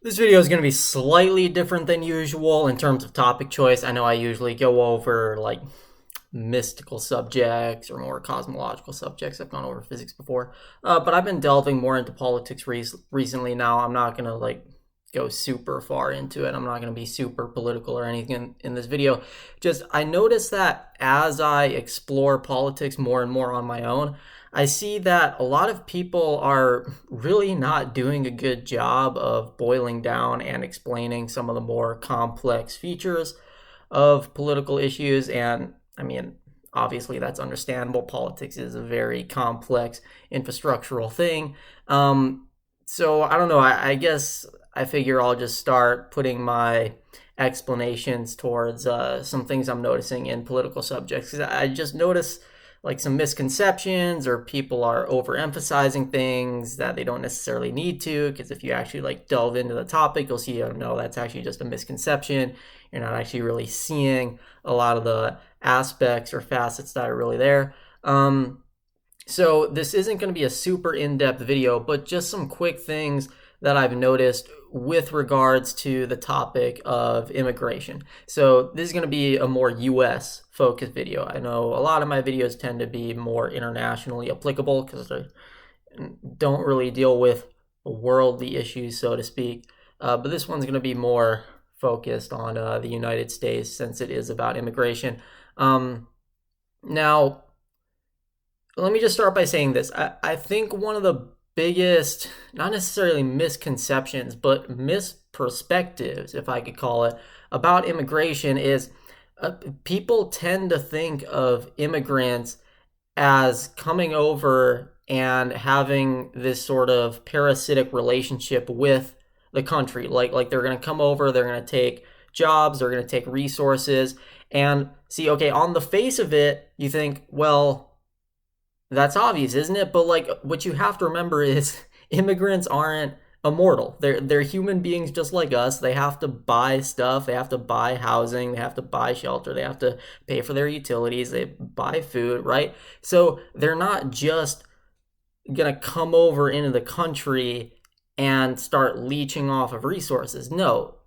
This video is going to be slightly different than usual in terms of topic choice. I know I usually go over like mystical subjects or more cosmological subjects. I've gone over physics before, but I've been delving more into politics recently. Now I'm not going to like go super far into it. I'm not going to be super political or anything in this video. Just I noticed that as I explore politics more and more on my own, I see that a lot of people are really not doing a good job of boiling down and explaining some of the more complex features of political issues. And I mean, obviously, that's understandable. Politics is a very complex infrastructural thing. So I don't know. I guess I figure I'll just start putting my explanations towards some things I'm noticing in political subjects. 'Cause I just notice like some misconceptions, or people are overemphasizing things that they don't necessarily need to, because if you actually like delve into the topic, you'll see, oh no, that's actually just a misconception. You're not actually really seeing a lot of the aspects or facets that are really there. So this isn't going to be a super in-depth video, but just some quick things that I've noticed with regards to the topic of immigration. So this is going to be a more US focused video. I know a lot of my videos tend to be more internationally applicable because they don't really deal with worldly issues, so to speak. But this one's going to be more focused on the United States, since it is about immigration. Now, let me just start by saying this. I think one of the biggest, not necessarily misconceptions, but misperspectives, if I could call it, about immigration is people tend to think of immigrants as coming over and having this sort of parasitic relationship with the country. Like they're going to come over, they're going to take jobs, they're going to take resources. And see, okay, on the face of it, you think, well, that's obvious, isn't it? But like what you have to remember is immigrants aren't immortal. They're human beings just like us. They have to buy stuff, they have to buy housing, they have to buy shelter, they have to pay for their utilities, they buy food, right? So they're not just going to come over into the country and start leeching off of resources. No.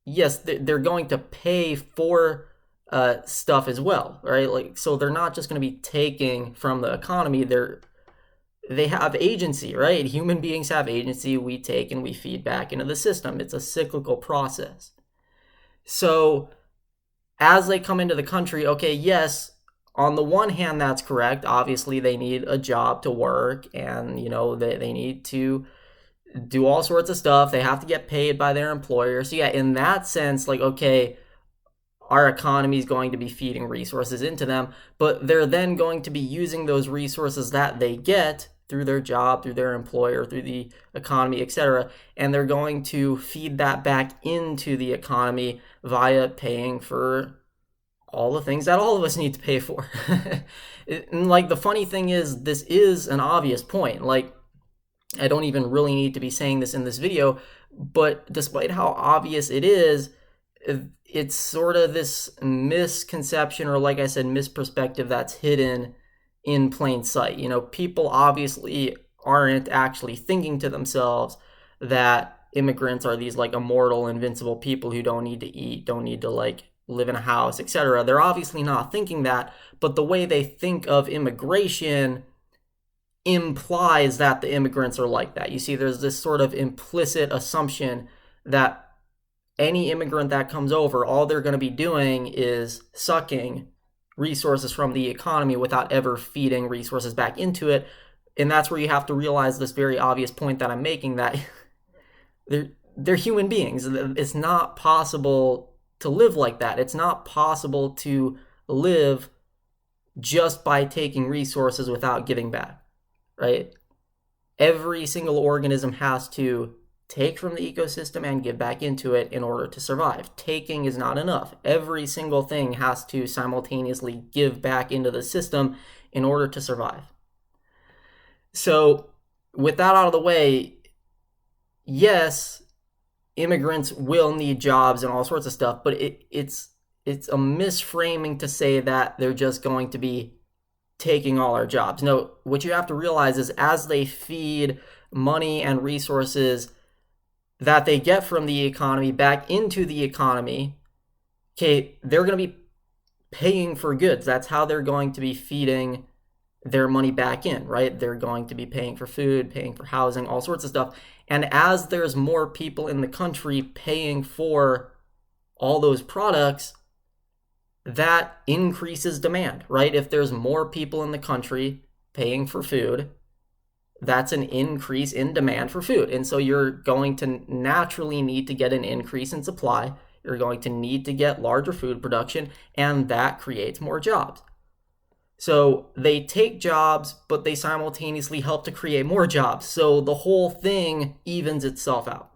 Yes, they're going to pay for stuff as well, right? Like, so they're not just going to be taking from the economy. They have agency, right? Human beings have agency. We take and we feed back into the system. It's a cyclical process. So as they come into the country, okay, yes, on the one hand, that's correct. Obviously, they need a job to work, and they need to do all sorts of stuff. They have to get paid by their employer. So yeah, in that sense, like, okay, our economy is going to be feeding resources into them, but they're then going to be using those resources that they get through their job, through their employer, through the economy, etc., and they're going to feed that back into the economy via paying for all the things that all of us need to pay for. And like the funny thing is, this is an obvious point. Like, I don't even really need to be saying this in this video, but despite how obvious it is, it's sort of this misconception, or like I said, misperspective that's hidden in plain sight. People obviously aren't actually thinking to themselves that immigrants are these like immortal, invincible people who don't need to eat, don't need to like live in a house, etc. They're obviously not thinking that, but the way they think of immigration implies that the immigrants are like that. You see, there's this sort of implicit assumption that any immigrant that comes over, all they're going to be doing is sucking resources from the economy without ever feeding resources back into it. And that's where you have to realize this very obvious point that I'm making, that they're human beings. It's not possible to live like that. It's not possible to live just by taking resources without giving back, right? Every single organism has to take from the ecosystem and give back into it in order to survive. Taking is not enough. Every single thing has to simultaneously give back into the system in order to survive. So, with that out of the way, yes, immigrants will need jobs and all sorts of stuff, but it's a misframing to say that they're just going to be taking all our jobs. No, what you have to realize is as they feed money and resources, that they get from the economy back into the economy, okay, they're going to be paying for goods. That's how they're going to be feeding their money back in, right? They're going to be paying for food, paying for housing, all sorts of stuff. And as there's more people in the country paying for all those products, that increases demand, right? If there's more people in the country paying for food, that's an increase in demand for food. And so you're going to naturally need to get an increase in supply. You're going to need to get larger food production, and that creates more jobs. So they take jobs, but they simultaneously help to create more jobs. So the whole thing evens itself out.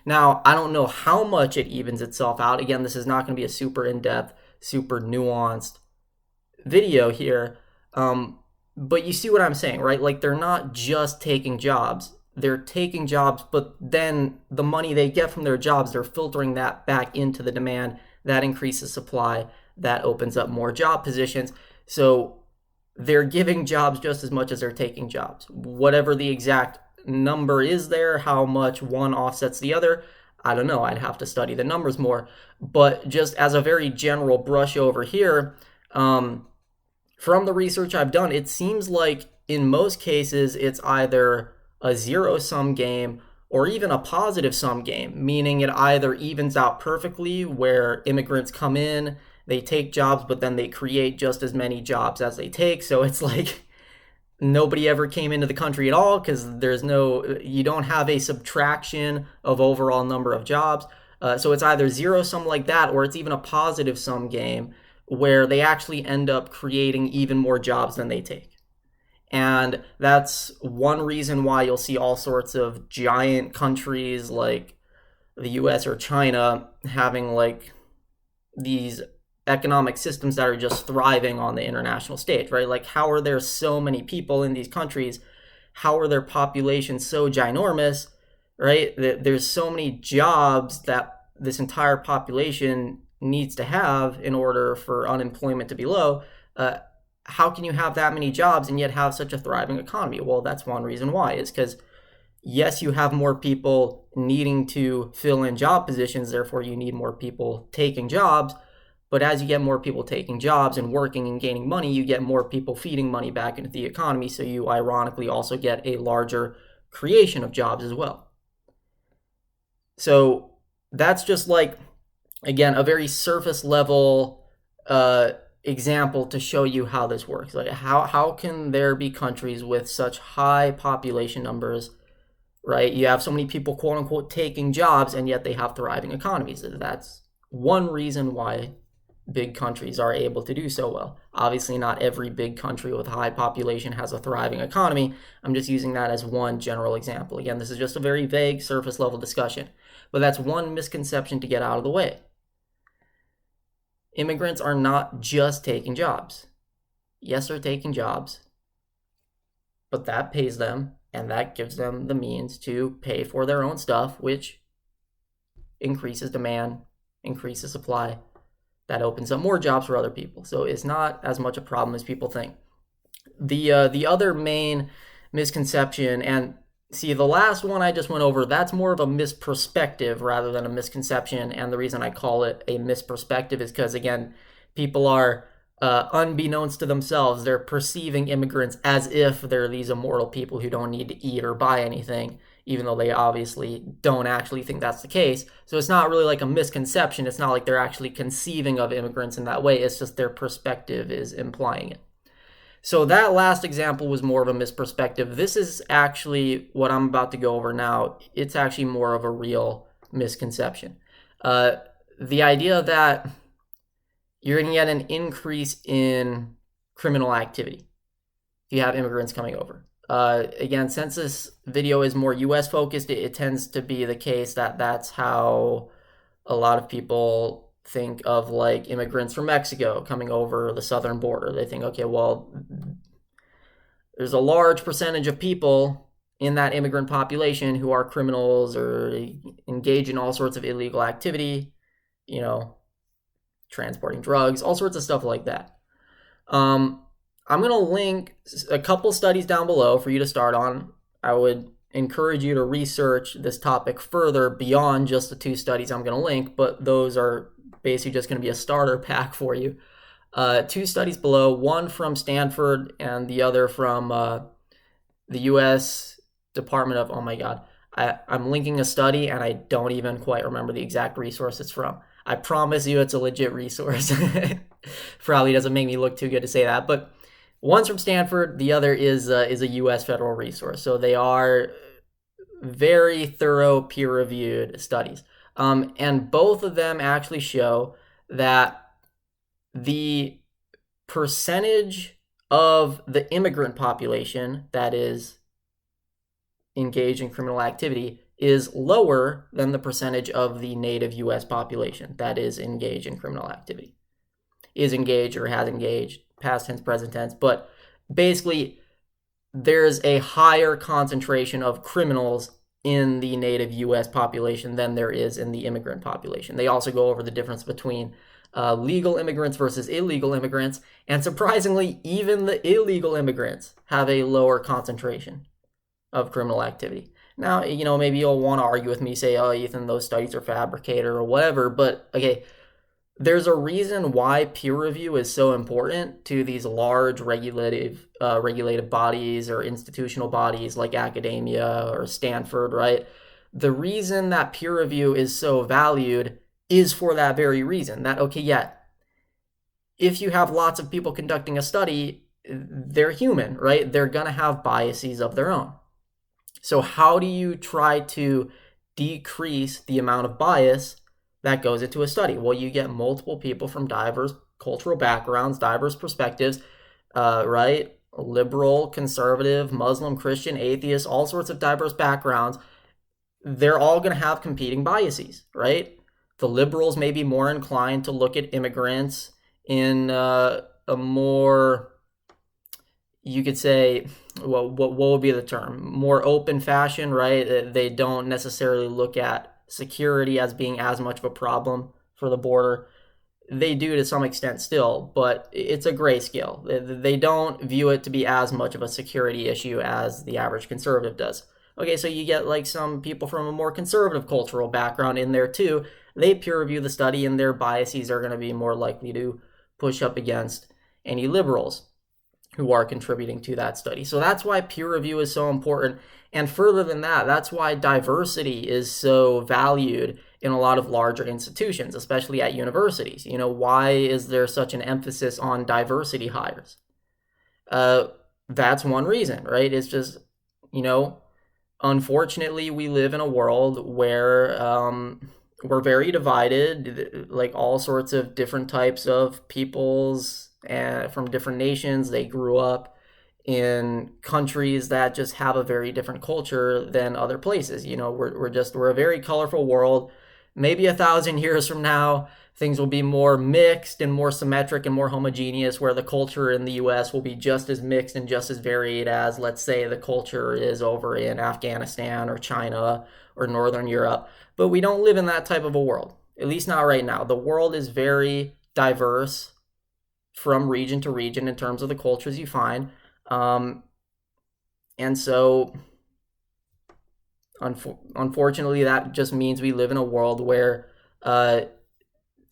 Now, I don't know how much it evens itself out. Again, this is not going to be a super in-depth, super nuanced video here. But you see what I'm saying, right? Like, they're not just taking jobs. They're taking jobs, but then the money they get from their jobs, they're filtering that back into the demand. That increases supply. That opens up more job positions. So they're giving jobs just as much as they're taking jobs. Whatever the exact number is there, how much one offsets the other, I don't know. I'd have to study the numbers more. But just as a very general brush over here, from the research I've done, it seems like in most cases it's either a zero-sum game or even a positive-sum game, meaning it either evens out perfectly where immigrants come in, they take jobs, but then they create just as many jobs as they take. So it's like nobody ever came into the country at all because you don't have a subtraction of overall number of jobs. So it's either zero sum like that, or it's even a positive sum game where they actually end up creating even more jobs than they take. And that's one reason why you'll see all sorts of giant countries like the US or China having like these economic systems that are just thriving on the international stage, right? Like, how are there so many people in these countries? How are their populations so ginormous, right? There's so many jobs that this entire population needs to have in order for unemployment to be low. How can you have that many jobs and yet have such a thriving economy? Well, that's one reason why, is because yes, you have more people needing to fill in job positions, therefore you need more people taking jobs. But as you get more people taking jobs and working and gaining money, you get more people feeding money back into the economy. So you ironically also get a larger creation of jobs as well. So that's just like, again, a very surface level example to show you how this works. Like, how can there be countries with such high population numbers, right? You have so many people, quote unquote, taking jobs, and yet they have thriving economies. That's one reason why big countries are able to do so well. Obviously, not every big country with a high population has a thriving economy. I'm just using that as one general example. Again, this is just a very vague surface level discussion, but that's one misconception to get out of the way. Immigrants are not just taking jobs. Yes, they're taking jobs, but that pays them and that gives them the means to pay for their own stuff, which increases demand, increases supply. That opens up more jobs for other people. So it's not as much a problem as people think. The other main misconception, and see, the last one I just went over, that's more of a misperspective rather than a misconception. And the reason I call it a misperspective is because, again, people are, unbeknownst to themselves, they're perceiving immigrants as if they're these immortal people who don't need to eat or buy anything, even though they obviously don't actually think that's the case. So it's not really like a misconception. It's not like they're actually conceiving of immigrants in that way. It's just their perspective is implying it. So that last example was more of a misperspective. This is actually what I'm about to go over now. It's actually more of a real misconception. The idea that you're going to get an increase in criminal activity if you have immigrants coming over. Again, since this video is more US focused, it tends to be the case that that's how a lot of people think of, like, immigrants from Mexico coming over the southern border. They think, okay, well, there's a large percentage of people in that immigrant population who are criminals or engage in all sorts of illegal activity, transporting drugs, all sorts of stuff like that. I'm going to link a couple studies down below for you to start on. I would encourage you to research this topic further beyond just the two studies I'm going to link, but those are basically just going to be a starter pack for you. Two studies below, one from Stanford and the other from the U.S. Department of, oh my God, I'm linking a study and I don't even quite remember the exact resource it's from. I promise you it's a legit resource. Probably doesn't make me look too good to say that, but one's from Stanford, the other is a U.S. federal resource. So they are very thorough, peer-reviewed studies. And both of them actually show that the percentage of the immigrant population that is engaged in criminal activity is lower than the percentage of the native U.S. population that is engaged in criminal activity. Is engaged or has engaged, past tense, present tense, but basically there's a higher concentration of criminals in the native U.S. population than there is in the immigrant population. They also go over the difference between legal immigrants versus illegal immigrants, and surprisingly, even the illegal immigrants have a lower concentration of criminal activity. Now, maybe you'll want to argue with me, say, oh, Ethan, those studies are fabricated or whatever, but okay, there's a reason why peer review is so important to these large regulated bodies or institutional bodies like academia or Stanford, right? The reason that peer review is so valued is for that very reason. That, okay, yeah, if you have lots of people conducting a study, they're human, right? They're going to have biases of their own. So how do you try to decrease the amount of bias that goes into a study? Well, you get multiple people from diverse cultural backgrounds, diverse perspectives, right? Liberal, conservative, Muslim, Christian, atheist, all sorts of diverse backgrounds. They're all going to have competing biases, right? The liberals may be more inclined to look at immigrants in a more, you could say, well, what would be the term? More open fashion, right? They don't necessarily look at security as being as much of a problem for the border. They do to some extent still, but it's a grayscale. They don't view it to be as much of a security issue as the average conservative does. Okay, so you get like some people from a more conservative cultural background in there too. They peer review the study and their biases are going to be more likely to push up against any liberals who are contributing to that study. So that's why peer review is so important. And further than that, that's why diversity is so valued in a lot of larger institutions, especially at universities. Why is there such an emphasis on diversity hires? That's one reason, right? It's just, unfortunately, we live in a world where we're very divided, like all sorts of different types of peoples from different nations. They grew up in countries that just have a very different culture than other places. We're a very colorful world. Maybe 1,000 years from now, things will be more mixed and more symmetric and more homogeneous, where the culture in the US will be just as mixed and just as varied as, let's say, the culture is over in Afghanistan or China or Northern Europe. But we don't live in that type of a world, at least not right now. The world is very diverse from region to region in terms of the cultures you find. And so, unfortunately, that just means we live in a world where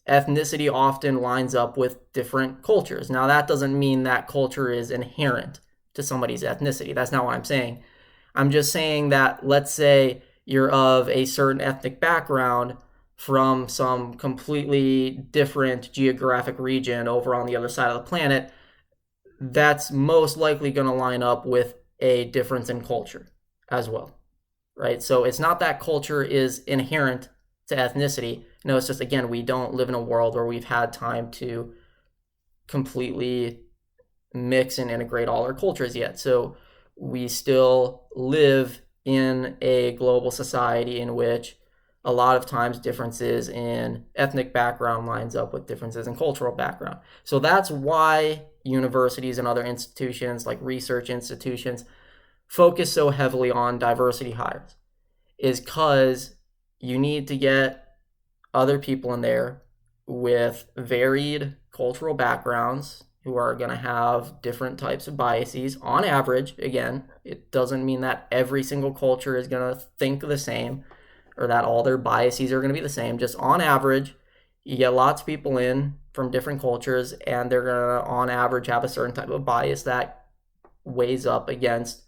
ethnicity often lines up with different cultures. Now, that doesn't mean that culture is inherent to somebody's ethnicity. That's not what I'm saying. I'm just saying that, let's say you're of a certain ethnic background from some completely different geographic region over on the other side of the planet, that's most likely going to line up with a difference in culture as well, right? So it's not that culture is inherent to ethnicity. No, it's just, again, we don't live in a world where we've had time to completely mix and integrate all our cultures yet. So we still live in a global society in which a lot of times differences in ethnic background lines up with differences in cultural background. So that's why universities and other institutions like research institutions focus so heavily on diversity hires, is because you need to get other people in there with varied cultural backgrounds who are going to have different types of biases on average. Again, it doesn't mean that every single culture is going to think the same or that all their biases are going to be the same. Just on average, you get lots of people in from different cultures, and they're going to, on average, have a certain type of bias that weighs up against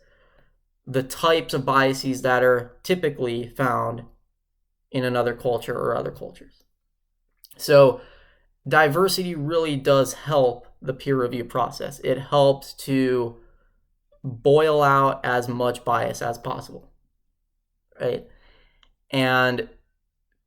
the types of biases that are typically found in another culture or other cultures. So diversity really does help the peer review process. It helps to boil out as much bias as possible, right? And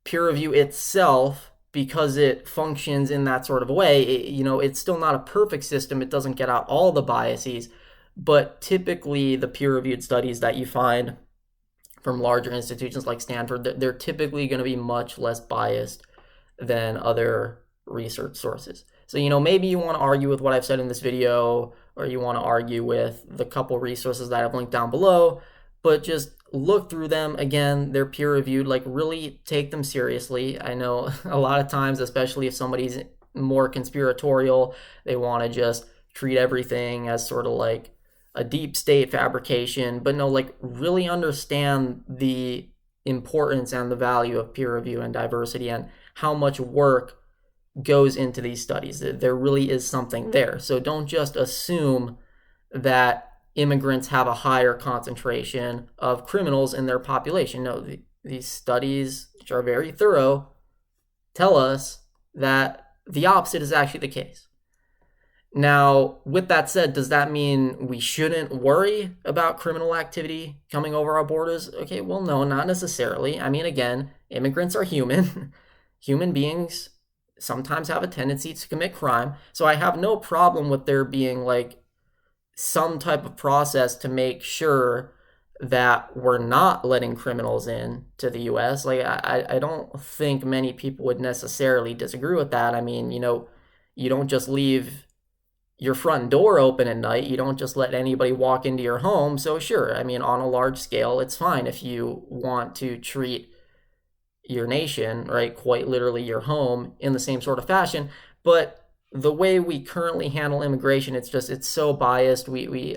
peer review itself, because it functions in that sort of a way, it's still not a perfect system. It doesn't get out all the biases, but typically the peer-reviewed studies that you find from larger institutions like Stanford, they're typically going to be much less biased than other research sources. So, maybe you want to argue with what I've said in this video, or you want to argue with the couple resources that I've linked down below, but just look through them. Again, they're peer reviewed, like really take them seriously. I know a lot of times, especially if somebody's more conspiratorial, they want to just treat everything as sort of like a deep state fabrication, but no, like really understand the importance and the value of peer review and diversity and how much work goes into these studies. There really is something there. So don't just assume that immigrants have a higher concentration of criminals in their population. No, these studies, which are very thorough, tell us that the opposite is actually the case. Now, with that said, does that mean we shouldn't worry about criminal activity coming over our borders? Okay, well, no, not necessarily. I mean, again, immigrants are human. Human beings sometimes have a tendency to commit crime. So I have no problem with there being like some type of process to make sure that we're not letting criminals in to the US. Like, I don't think many people would necessarily disagree with that. I mean, you don't just leave your front door open at night. You don't just let anybody walk into your home. So sure, I mean, on a large scale, it's fine if you want to treat your nation, right, quite literally your home, in the same sort of fashion. But the way we currently handle immigration, it's so biased. We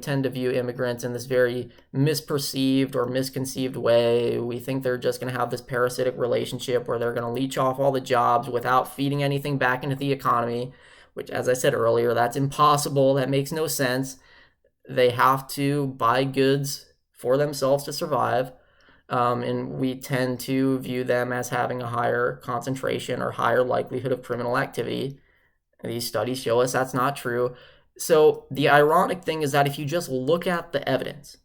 tend to view immigrants in this very misperceived or misconceived way. We think they're just going to have this parasitic relationship where they're going to leech off all the jobs without feeding anything back into the economy, which, as I said earlier, that's impossible. That makes no sense. They have to buy goods for themselves to survive. And we tend to view them as having a higher concentration or higher likelihood of criminal activity. These studies show us that's not true. So the ironic thing is that if you just look at the evidence,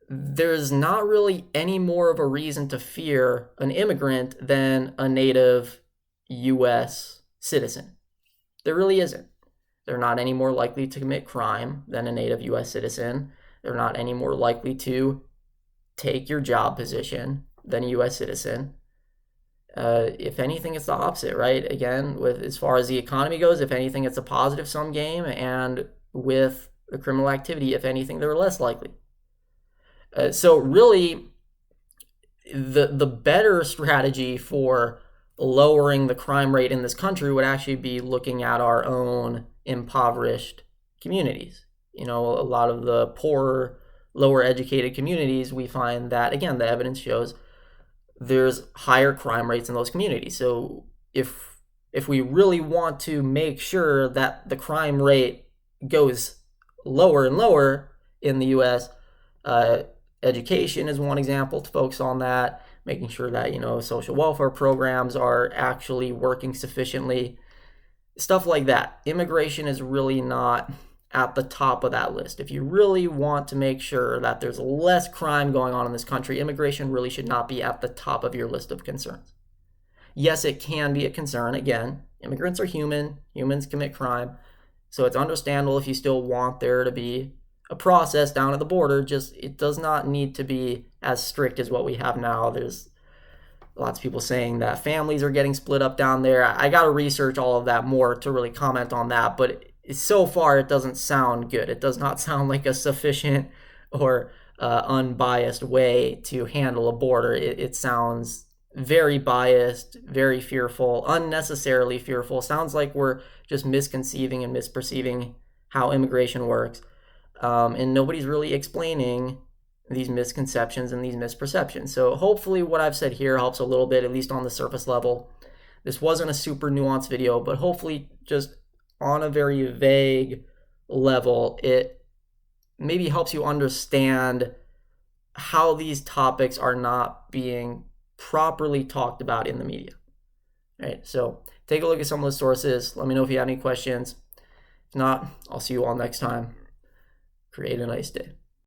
there's not really any more of a reason to fear an immigrant than a native U.S. citizen. There really isn't. They're not any more likely to commit crime than a native U.S. citizen. They're not any more likely to take your job position than a U.S. citizen. If anything, it's the opposite, right? Again, with as far as the economy goes, if anything, it's a positive sum game, and with the criminal activity, if anything, they're less likely. So really, the better strategy for lowering the crime rate in this country would actually be looking at our own impoverished communities. A lot of the poorer, lower educated communities, we find that, again, the evidence shows there's higher crime rates in those communities. So if we really want to make sure that the crime rate goes lower and lower in the U.S., education is one example to focus on that, making sure that, social welfare programs are actually working sufficiently, stuff like that. Immigration is really not at the top of that list. If you really want to make sure that there's less crime going on in this country, immigration really should not be at the top of your list of concerns. Yes, it can be a concern. Again, immigrants are human. Humans commit crime. So it's understandable if you still want there to be a process down at the border. Just, it does not need to be as strict as what we have now. There's lots of people saying that families are getting split up down there. I got to research all of that more to really comment on that, but so far it doesn't sound good. It does not sound like a sufficient or unbiased way to handle a border. It sounds very biased, very fearful, unnecessarily fearful. Sounds like we're just misconceiving and misperceiving how immigration works. And nobody's really explaining these misconceptions and these misperceptions. So hopefully what I've said here helps a little bit, at least on the surface level. This wasn't a super nuanced video, but hopefully just on a very vague level, it maybe helps you understand how these topics are not being properly talked about in the media. All right, so take a look at some of the sources. Let me know if you have any questions. If not, I'll see you all next time. Create a nice day.